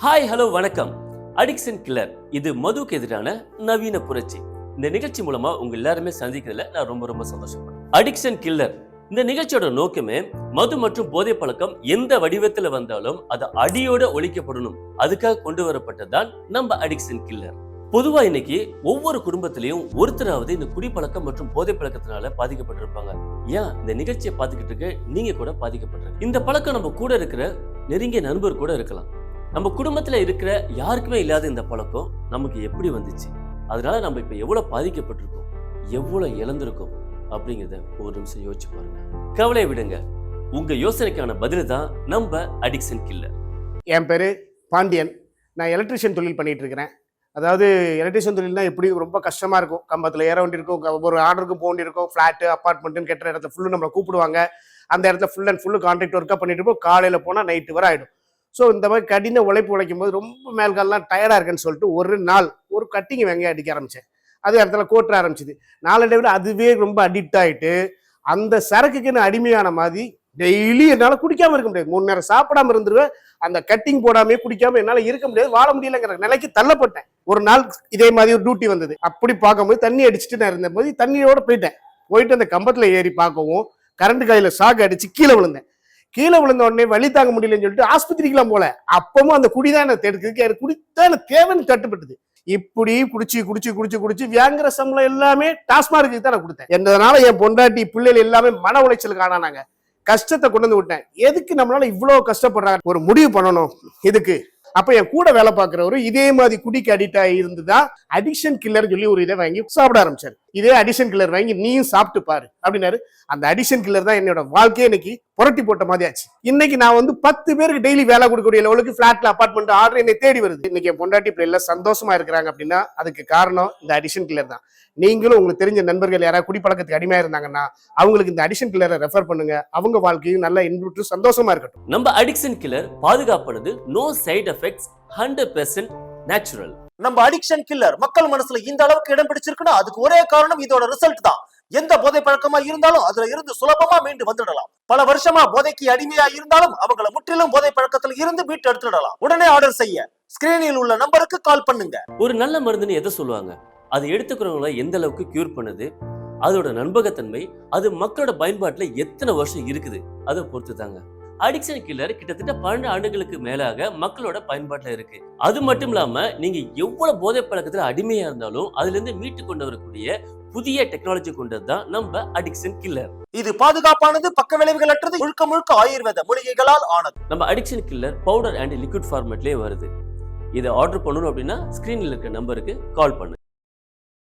Hi hello வணக்கம். Addiction killer இது மதுக்கு எதிரான நவீன புரட்சி. இந்த நிகழ்ச்சி மூலமா உங்க எல்லாருமே சந்திக்கிறதுல நான் ரொம்ப சந்தோஷப்படுறேன். அடிக்ஷன் கில்லர் இந்த நிகழ்ச்சியோட நோக்கமே மது மற்றும் போதை பழக்கம் எந்த வடிவத்துல வந்தாலும் அது அடியோட ஒழிக்கப்படணும், அதுக்காக கொண்டு வரப்பட்டதுதான் நம்ம அடிக்ஷன் கில்லர். பொதுவா இன்னைக்கு ஒவ்வொரு குடும்பத்திலையும் ஒருத்தராவது இந்த குடிப்பழக்கம் மற்றும் போதை பழக்கத்தினால பாதிக்கப்பட்டிருப்பாங்க. ஏன் இந்த நிகழ்ச்சியை பார்த்துக்கிட்டு இருக்க நீங்க கூட பாதிக்கப்பட்டிருக்க. இந்த பழக்கம் நம்ம கூட இருக்கிற நெருங்கிய நண்பர் கூட இருக்கலாம். நம்ம குடும்பத்துல இருக்கிற யாருக்குமே இல்லாத இந்த பழக்கம் நமக்கு எப்படி வந்துச்சு, அதனால நம்ம இப்ப எவ்வளவு பாதிக்கப்பட்டிருக்கோம், எவ்வளவு இழந்திருக்கோம் அப்படிங்கிறத ஒரு நிமிஷம் யோசிச்சு பாருங்க. கவலை விடுங்க, உங்க யோசனைக்கான பதில் தான் நம்ம அடிக்ஷன் கில்லர். என் பேரு பாண்டியன். நான் எலக்ட்ரிஷியன் தொழில் பண்ணிட்டு இருக்கிறேன். அதாவது எலக்ட்ரிஷியன் தொழில்னா எப்படி ரொம்ப கஷ்டமா இருக்கும். கம்பத்தில் ஏற வேண்டியிருக்கும், ஒரு ஆர்டருக்கு போக வேண்டியிருக்கும், ஃப்ளாட்டு அப்பார்ட்மெண்ட்டுன்னு கெட்டுற இடத்துல ஃபுல்லு நம்மளை கூப்பிடுவாங்க. அந்த இடத்துல ஃபுல் அண்ட் ஃபுல்லு கான்ட்ராக்ட் ஒர்க்காக பண்ணிட்டு இருப்போம். காலையில் போனால் நைட்டு வரை ஆகிடும். ஸோ இந்த மாதிரி கடின உழைக்கும் போது ரொம்ப மேல்காலெலாம் டயர்டாக இருக்குன்னு சொல்லிட்டு ஒரு நாள் ஒரு கட்டிங் வெங்காயம் அடிக்க ஆரம்பித்தேன். அது இடத்துல கோட்டுற ஆரம்பிச்சிது. நாளடைவில் அதுவே ரொம்ப அடிக்ட் ஆகிட்டு அந்த சரக்குக்குன்னு அடிமையான மாதிரி டெய்லி என்னால் குடிக்காமல் இருக்க முடியாது. 3 நேரம் சாப்பிடாம இருந்துருவேன். அந்த கட்டிங் போடாமே குடிக்காமல் என்னால் இருக்க முடியாது, வாழ முடியலைங்கிற நிலைக்கு தள்ளப்பட்டேன். ஒரு நாள் இதே மாதிரி ஒரு டியூட்டி வந்தது. அப்படி பார்க்கும்போது தண்ணி அடிச்சுட்டு நான் இருந்தபோது தண்ணியோட போயிட்டு அந்த கம்பத்தில் ஏறி பார்க்கவும் கரண்ட் கையில் சாக்கு அடிச்சு கீழே விழுந்தேன். கீழே விழுந்த உடனே வலி தாங்க முடியலன்னு சொல்லிட்டு ஆஸ்பத்திரிக்கெல்லாம் போல. அப்பவும் அந்த குடிதான் எனக்கு எடுக்குது, குடித்தான் எனக்கு தேவைன்னு தட்டுப்பட்டது. இப்படி குடிச்சு வியாங்கிற சம்பளம் எல்லாமே டாஸ்மார்க்கு தான் நான் கொடுத்தேன். என்றதுனால என் பொண்டாட்டி பிள்ளைகள் எல்லாமே மன உளைச்சலுக்கு ஆனானாங்க. கஷ்டத்தை கொண்டு வந்து விட்டேன். எதுக்கு நம்மளால இவ்வளவு கஷ்டப்படுறாங்க, ஒரு முடிவு பண்ணணும் இதுக்கு. அப்ப என் கூட வேலை பார்க்கிறவரு இதே மாதிரி குடிக்கு அடிக்ட் ஆகி இருந்துதான் அடிக்ஷன் கில்லர் சொல்லி ஒரு இதை வாங்கி சாப்பிட ஆரம்பிச்சாரு. இதே அடிக்ஷன் கில்லர் வாங்கி நீயும் சாப்பிட்டு பாரு அப்படின்னாரு. அந்த அடிக்ஷன் கில்லர் தான் என்னோட வாழ்க்கையை இன்னைக்கு புரட்டி போட்ட மாதிரி ஆச்சு. இன்னைக்கு நான் 10 பேருக்கு டெய்லி வேலை கொடுக்கக்கூடிய லெவலுக்கு ஃபிளாட்ல அபார்ட்மெண்ட் ஆர்டர் என்னை தேடி வருது. இன்னைக்கு என் பொண்டாட்டி இப்படி எல்லாம் சந்தோஷமா இருக்கிறாங்க அப்படின்னா அதுக்கு காரணம் இந்த அடிக்ஷன் கில்லர் தான். நீங்களும் உங்களுக்கு தெரிஞ்ச நண்பர்கள் யாராவது குடிப்பழக்கத்துக்கு அடிமையா இருந்தாங்கன்னா அவங்களுக்கு இந்த அடிக்ஷன் கில்லரை ரெஃபர் பண்ணுங்க. அவங்க வாழ்க்கையும் நல்லா இன்புற்று சந்தோஷமா இருக்கட்டும். நம்ம அடிக்ஷன் கில்லர் பாதுகாப்பானது, நோ சைடு எஃபெக்ட்ஸ், 100% நேச்சுரல். நம்ம அடிக்ஷன் கில்லர் மக்கள் மனசுல இந்த அளவுக்கு இடம் பிடிச்சிருக்குன்னா அதுக்கு ஒரே காரணம் இதோட ரிசல்ட் தான். எந்த போதை பழக்கமா இருந்தாலும் அதுல இருந்து சுலபமா மீண்டு வந்துடலாம். பல வருஷமா போதைக்கு அடிமையா இருந்தாலும் அவங்கள முற்றிலும் போதை பழக்கத்துல இருந்து மீட்டு எடுத்துடலாம். உடனே ஆர்டர் செய்ய ஸ்கிரீனில் உள்ள நம்பருக்கு கால் பண்ணுங்க. ஒரு நல்ல மருந்துன்னு எதை சொல்லுவாங்க, அது எடுத்துக்கிறவங்கள எந்த அளவுக்கு கியூர் பண்ணுது, அதோட நம்பகத்தன்மை, அது மக்களோட பயன்பாட்டுல எத்தனை வருஷம் இருக்குது, அதை பொறுத்து தாங்க. அடிக்ஷன் கில்லர் கிட்டத்தட்ட 12 ஆண்டுகளுக்கு மேலாக மக்களோட பயன்பாட்டுல இருக்கு. அது மட்டும் இல்லாம நீங்க எவ்வளவு போதை பழக்கத்துல அடிமையா இருந்தாலும் அதுல இருந்து மீட்டு கொண்டு வரக்கூடிய புதிய டெக்னாலஜி கொண்டதுதான் நம்ம அடிக்ஷன் கில்லர். இது பாதுகாப்பானது, பக்க விளைவுகள் அற்றது, முழுக்க ஆயுர்வேத மூலிகைகளால் ஆனது. நம்ம addiction killer powder and liquid ஃபார்மேட்லயே வருது. இதை ஆர்டர் பண்ணணும் அப்படின்னா ஸ்கிரீன்ல இருக்க நம்பருக்கு கால் பண்ணு.